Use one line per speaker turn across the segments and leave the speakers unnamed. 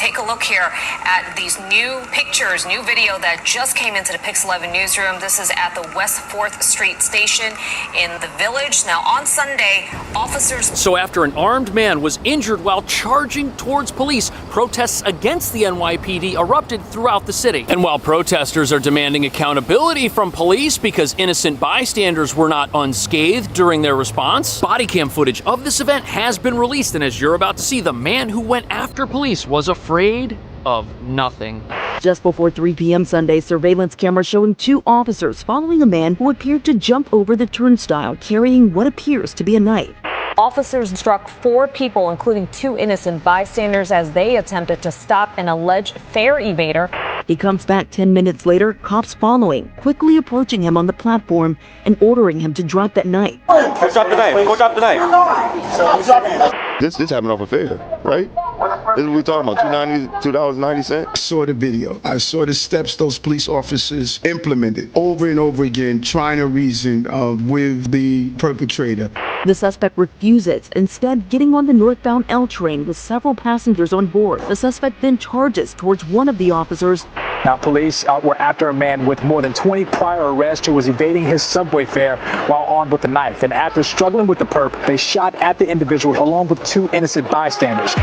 take a look here at these new pictures, new video that just came into the Pix 11 newsroom. This is at the West 4th Street station in the Village. Now, on Sunday, officers...
So after an armed man was injured while charging towards police, protests against the NYPD erupted throughout the city. And while protesters are demanding accountability from police because innocent bystanders were not unscathed during their response, body cam footage of this event has been released, and as you're about to see, the man who went after police was afraid of nothing.
Just before 3 p.m. Sunday, surveillance cameras showing 2 officers following a man who appeared to jump over the turnstile carrying what appears to be a knife.
Officers struck 4 people, including 2 innocent bystanders, as they attempted to stop an alleged fare evader.
He comes back 10 minutes later, cops following, quickly approaching him on the platform and ordering him to drop that knife.
Go drop the knife. Go drop the knife.
This happened off a fare, right? This is what we're talking about, $2.90.
I saw the video. I saw the steps those police officers implemented over and over again, trying to reason with the perpetrator.
The suspect refuses, instead getting on the northbound L train with several passengers on board. The suspect then charges towards one of the officers.
Now, police were after a man with more than 20 prior arrests who was evading his subway fare while armed with a knife. And after struggling with the perp, they shot at the individual along with 2 innocent bystanders.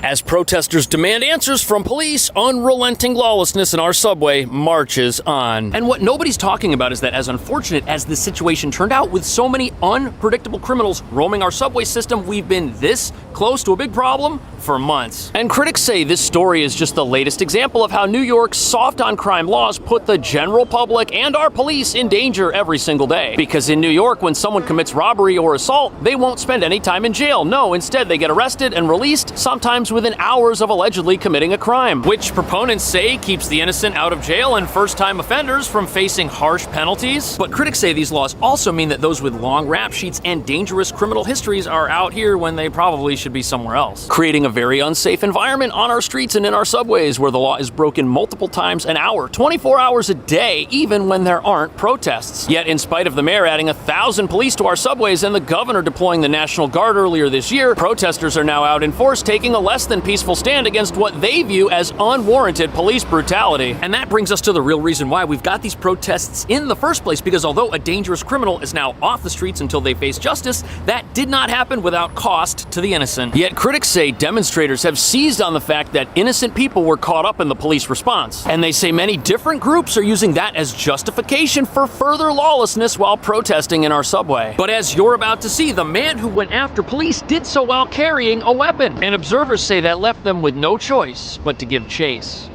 As protesters demand answers from police, unrelenting lawlessness in our subway marches on. And what nobody's talking about is that as unfortunate as this situation turned out, with so many unpredictable criminals roaming our subway system, we've been this close to a big problem for months. And critics say this story is just the latest example of how New York's soft on crime laws put the general public and our police in danger every single day. Because in New York, when someone commits robbery or assault, they won't spend any time in jail. No, instead they get arrested and released, sometimes within hours of allegedly committing a crime, which proponents say keeps the innocent out of jail and first-time offenders from facing harsh penalties. But critics say these laws also mean that those with long rap sheets and dangerous criminal histories are out here when they probably should be somewhere else, creating a very unsafe environment on our streets and in our subways where the law is broken multiple times an hour, 24 hours a day, even when there aren't protests. Yet in spite of the mayor adding 1,000 police to our subways and the governor deploying the National Guard earlier this year, protesters are now out in force taking a less than peaceful stand against what they view as unwarranted police brutality. And that brings us to the real reason why we've got these protests in the first place, because although a dangerous criminal is now off the streets until they face justice, that did not happen without cost to the innocent. Yet critics say demonstrators have seized on the fact that innocent people were caught up in the police response. And they say many different groups are using that as justification for further lawlessness while protesting in our subway. But as you're about to see, the man who went after police did so while carrying a weapon. And observers say that left them with no choice but to give chase.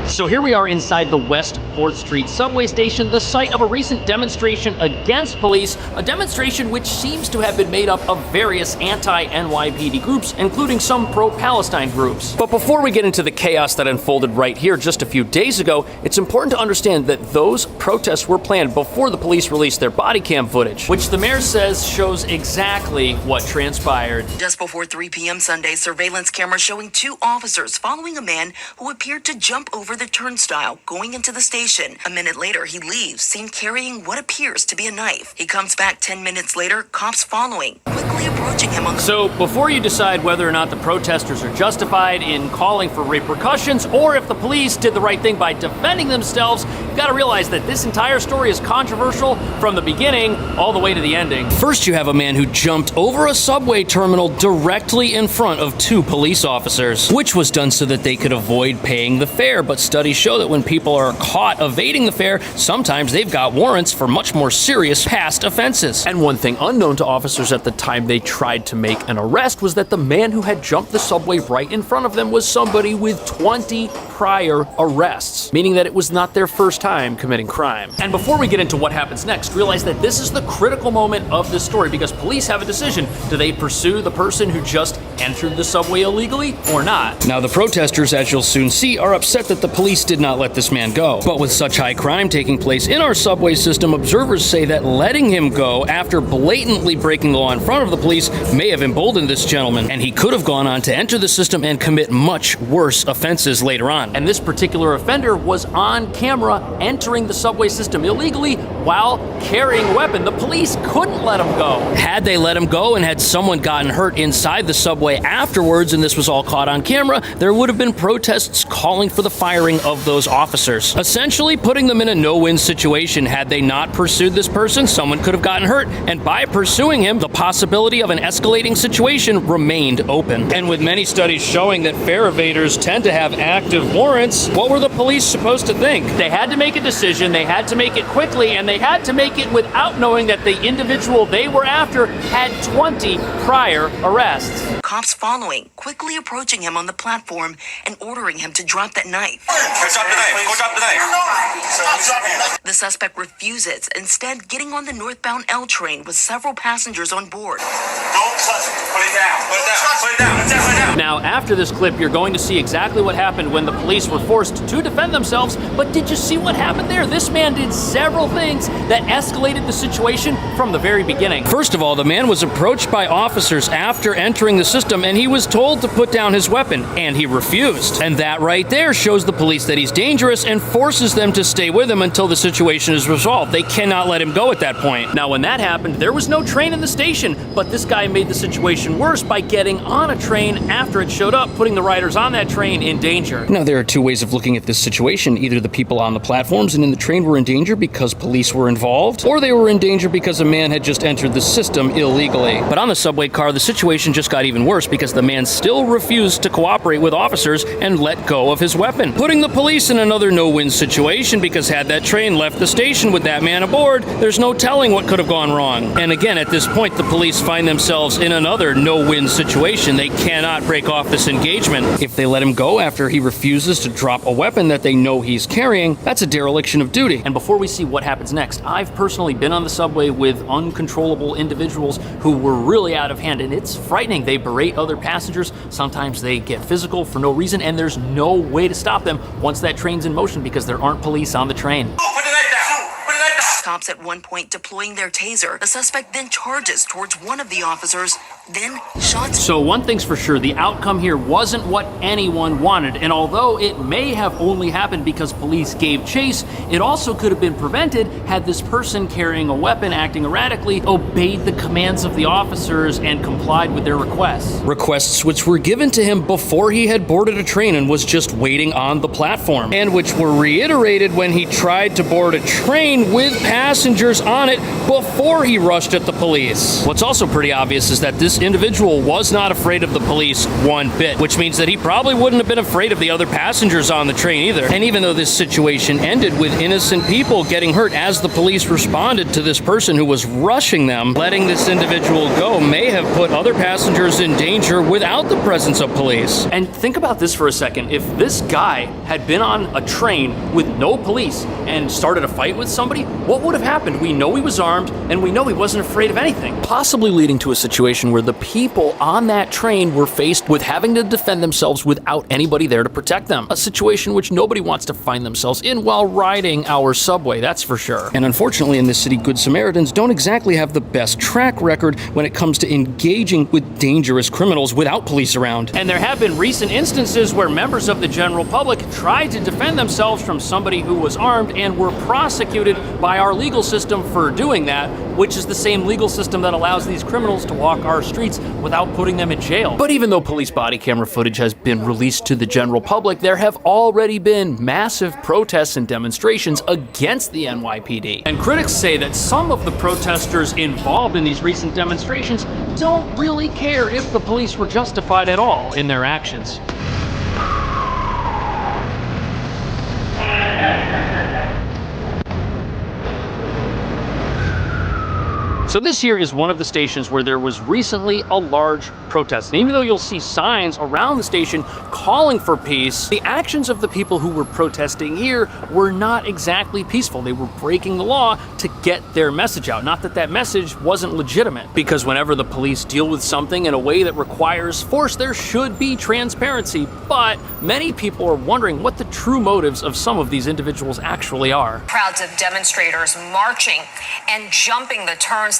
So here we are inside the West 4th Street subway station, the site of a recent demonstration against police, a demonstration which seems to have been made up of various anti-NYPD groups, including some pro-Palestine groups. But before we get into the chaos that unfolded right here just a few days ago, it's important to understand that those protests were planned before the police released their body cam footage, which the mayor says shows exactly what transpired.
Just before 3 p.m. Sunday, surveillance cameras showing 2 officers following a man who appeared to jump over the turnstile going into the station. A minute later, he leaves, seen carrying what appears to be a knife. He comes back 10 minutes later, cops following, quickly approaching him on the...
So before you decide whether or not the protesters are justified in calling for repercussions or if the police did the right thing by defending themselves, you've got to realize that this entire story is controversial from the beginning all the way to the ending. First, you have a man who jumped over a subway terminal directly in front of 2 police officers, which was done so that they could avoid paying the fare. But studies show that when people are caught evading the fare, sometimes they've got warrants for much more serious past offenses. And one thing unknown to officers at the time they tried to make an arrest was that the man who had jumped the subway right in front of them was somebody with 20 prior arrests, meaning that it was not their first time committing crime. And before we get into what happens next, realize that this is the critical moment of this story because police have a decision. Do they pursue the person who just entered the subway illegally or not? Now, the protesters, as you'll soon see, are upset that the police did not let this man go. But with such high crime taking place in our subway system, observers say that letting him go after blatantly breaking the law in front of the police may have emboldened this gentleman, and he could have gone on to enter the system and commit much worse offenses later on. And this particular offender was on camera entering the subway system illegally while carrying a weapon. The police couldn't let him go. Had they let him go and had someone gotten hurt inside the subway afterwards, and this was all caught on camera, there would have been protests calling for the firing of those officers, essentially putting them in a no-win situation. Had they not pursued this person, someone could have gotten hurt, and by pursuing him, the possibility of an escalating situation remained open. And with many studies showing that fare evaders tend to have active warrants, what were the police supposed to think? They had to make a decision, they had to make it quickly, and they had to make it without knowing that the individual they were after had 20 prior arrests.
Cops following, quickly approaching him on the platform and ordering him to drop that knife.
Go drop the knife. Go drop the knife.
The suspect refuses, instead getting on the northbound L train with several passengers on board.
Don't touch it. Put it down. Put it down. Put it down. Put it down.
Now, after this clip, you're going to see exactly what happened when the police were forced to defend themselves, but did you see what happened there? This man did several things that escalated the situation from the very beginning. First of all, the man was approached by officers after entering the system, and he was told to put down his weapon, and he refused. And that right there shows the police that he's dangerous and forces them to stay with him until the situation is resolved. They cannot let him go at that point. Now, when that happened, there was no train in the station, but this guy made the situation worse by getting on a train after it showed up, putting the riders on that train in danger. Now, there are two ways of looking at this situation. Either the people on the platforms and in the train were in danger because police were involved, or they were in danger because a man had just entered the system illegally. But on the subway car, the situation just got even worse because the man still refused to cooperate with officers and let go of his weapon, putting the police in another no-win situation because had that train left the station with that man aboard, there's no telling what could have gone wrong. And again, at this point, the police find themselves in another no-win situation. They cannot break off this engagement. If they let him go after he refuses to drop a weapon that they know he's carrying, that's a dereliction of duty. And before we see what happens next, I've personally been on the subway with uncontrollable individuals who were really out of hand, and it's frightening. They berate other passengers. Sometimes they get physical for no reason, and there's no way to stop them once that train's in motion because there aren't police on the train.
Put the knife down. Put the knife down.
Cops at one point deploying their taser. The suspect then charges towards one of the officers, then shots.
So one thing's for sure, the outcome here wasn't what anyone wanted, and although it may have only happened because police gave chase, it also could have been prevented had this person carrying a weapon, acting erratically, obeyed the commands of the officers and complied with their requests. Requests which were given to him before he had boarded a train and was just waiting on the platform, and which were reiterated when he tried to board a train with passengers on it before he rushed at the police. What's also pretty obvious is that this individual was not afraid of the police one bit, which means that he probably wouldn't have been afraid of the other passengers on the train either. And even though this situation ended with innocent people getting hurt as the police responded to this person who was rushing them, letting this individual go may have put other passengers in danger without the presence of police. And think about this for a second. If this guy had been on a train with no police and started a fight with somebody, what would have happened? We know he was armed, and we know he wasn't afraid of anything, possibly leading to a situation where the people on that train were faced with having to defend themselves without anybody there to protect them. A situation which nobody wants to find themselves in while riding our subway, that's for sure. And unfortunately in this city, Good Samaritans don't exactly have the best track record when it comes to engaging with dangerous criminals without police around. And there have been recent instances where members of the general public tried to defend themselves from somebody who was armed and were prosecuted by our legal system for doing that, which is the same legal system that allows these criminals to walk our streets without putting them in jail. But even though police body camera footage has been released to the general public, there have already been massive protests and demonstrations against the NYPD. And critics say that some of the protesters involved in these recent demonstrations don't really care if the police were justified at all in their actions. So this here is one of the stations where there was recently a large protest. And even though you'll see signs around the station calling for peace, the actions of the people who were protesting here were not exactly peaceful. They were breaking the law to get their message out. Not that that message wasn't legitimate, because whenever the police deal with something in a way that requires force, there should be transparency. But many people are wondering what the true motives of some of these individuals actually are.
Crowds of demonstrators marching and jumping the turnstiles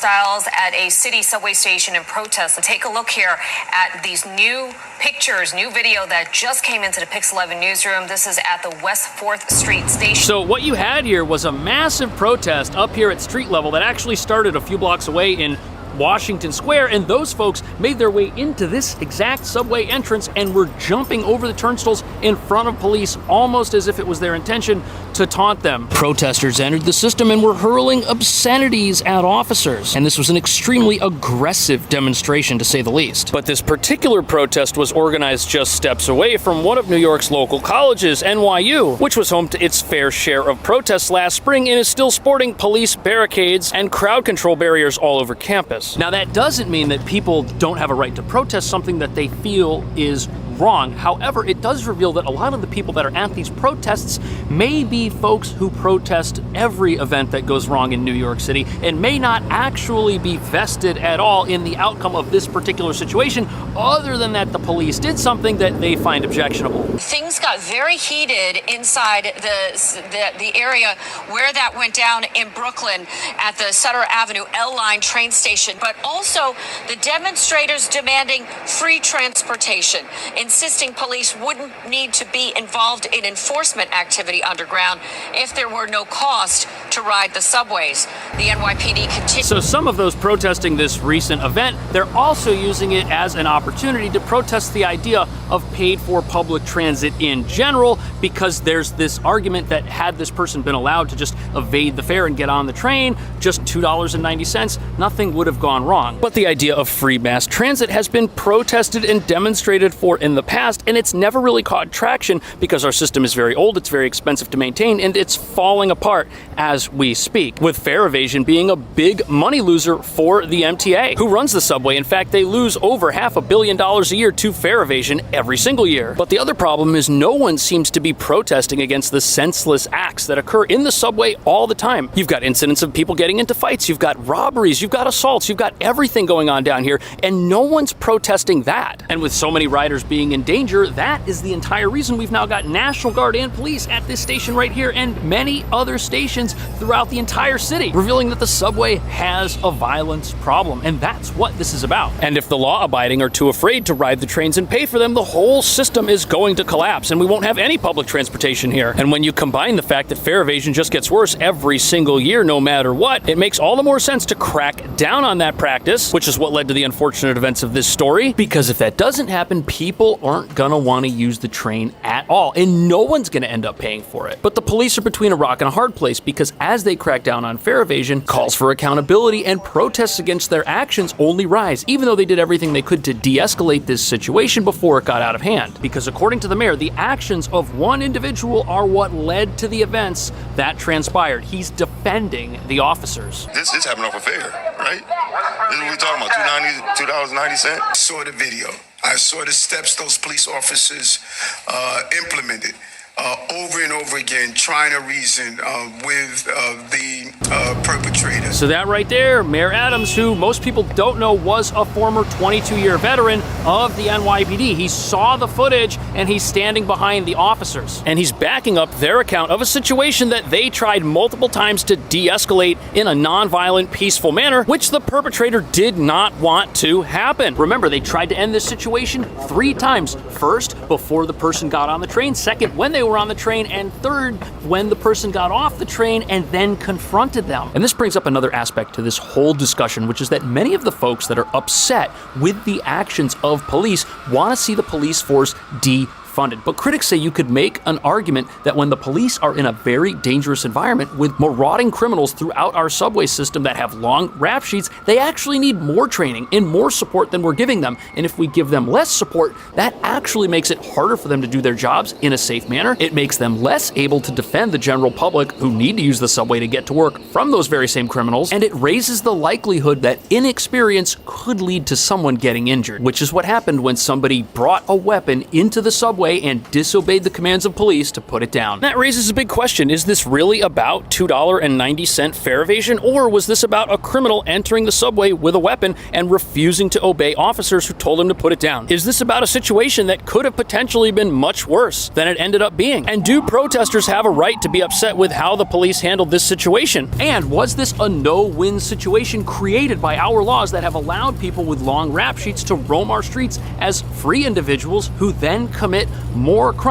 at a city subway station in protest. Take a look here at these new pictures, new video that just came into the Pix 11 newsroom. This is at the West 4th Street station.
So what you had here was a massive protest up here at street level that actually started a few blocks away in Washington Square, and those folks made their way into this exact subway entrance and were jumping over the turnstiles in front of police almost as if it was their intention to taunt them. Protesters entered the system and were hurling obscenities at officers, and this was an extremely aggressive demonstration to say the least. But this particular protest was organized just steps away from one of New York's local colleges, NYU, which was home to its fair share of protests last spring and is still sporting police barricades and crowd control barriers all over campus. Now, that doesn't mean that people don't have a right to protest something that they feel is wrong. However, it does reveal that a lot of the people that are at these protests may be folks who protest every event that goes wrong in New York City and may not actually be vested at all in the outcome of this particular situation, other than that the police did something that they find objectionable.
Things got very heated inside the area where that went down in Brooklyn at the Sutter Avenue L-Line train station, but also the demonstrators demanding free transportation, insisting police wouldn't need to be involved in enforcement activity underground if there were no cost to ride the subways. The NYPD continues.
So some of those protesting this recent event, they're also using it as an opportunity to protest the idea of paid for public transit in general, because there's this argument that had this person been allowed to just evade the fare and get on the train, just $2.90, nothing would have gone wrong. But the idea of free mass transit has been protested and demonstrated for in the past, and it's never really caught traction because our system is very old, it's very expensive to maintain, and it's falling apart as we speak, with fare evasion being a big money loser for the MTA, who runs the subway. In fact, they lose over $500 million a year to fare evasion every single year. But the other problem is no one seems to be protesting against the senseless acts that occur in the subway all the time. You've got incidents of people getting into fights, you've got robberies, you've got assaults, you've got everything going on down here, and no one's protesting that. And with so many riders being in danger, that is the entire reason we've now got National Guard and police at this station right here and many other stations throughout the entire city, revealing that the subway has a violence problem, and that's what this is about. And if the law-abiding are too afraid to ride the trains and pay for them, the whole system is going to collapse, and we won't have any public transportation here. And when you combine the fact that fare evasion just gets worse every single year, no matter what, it makes all the more sense to crack down on that practice, which is what led to the unfortunate events of this story, because if that doesn't happen, people aren't gonna want to use the train at all, and no one's gonna end up paying for it. But the police are between a rock and a hard place, because as they crack down on fare evasion, calls for accountability and protests against their actions only rise, even though they did everything they could to de-escalate this situation before it got out of hand. Because according to the mayor, the actions of one individual are what led to the events that transpired. He's defending the officers.
This happened off a fare, right? This is what we're talking about, $2.90.
I saw the video. I saw the steps those police officers implemented over and over again, trying to reason with the perpetrator.
So that right there, Mayor Adams, who most people don't know was a former 22-year veteran of the NYPD. He saw the footage and he's standing behind the officers. And he's backing up their account of a situation that they tried multiple times to de-escalate in a non-violent, peaceful manner, which the perpetrator did not want to happen. Remember, they tried to end this situation 3 times. First, before the person got on the train. Second, when they were on the train. And third, when the person got off the train and then confronted them. And this brings up another aspect to this whole discussion, which is that many of the folks that are upset with the actions of police want to see the police force defunded. funded. But critics say you could make an argument that when the police are in a very dangerous environment with marauding criminals throughout our subway system that have long rap sheets, they actually need more training and more support than we're giving them. And if we give them less support, that actually makes it harder for them to do their jobs in a safe manner. It makes them less able to defend the general public who need to use the subway to get to work from those very same criminals, and it raises the likelihood that inexperience could lead to someone getting injured, which is what happened when somebody brought a weapon into the subway and disobeyed the commands of police to put it down. That raises a big question. Is this really about $2.90 fare evasion, or was this about a criminal entering the subway with a weapon and refusing to obey officers who told him to put it down? Is this about a situation that could have potentially been much worse than it ended up being? And do protesters have a right to be upset with how the police handled this situation? And was this a no-win situation created by our laws that have allowed people with long rap sheets to roam our streets as free individuals who then commit more crime?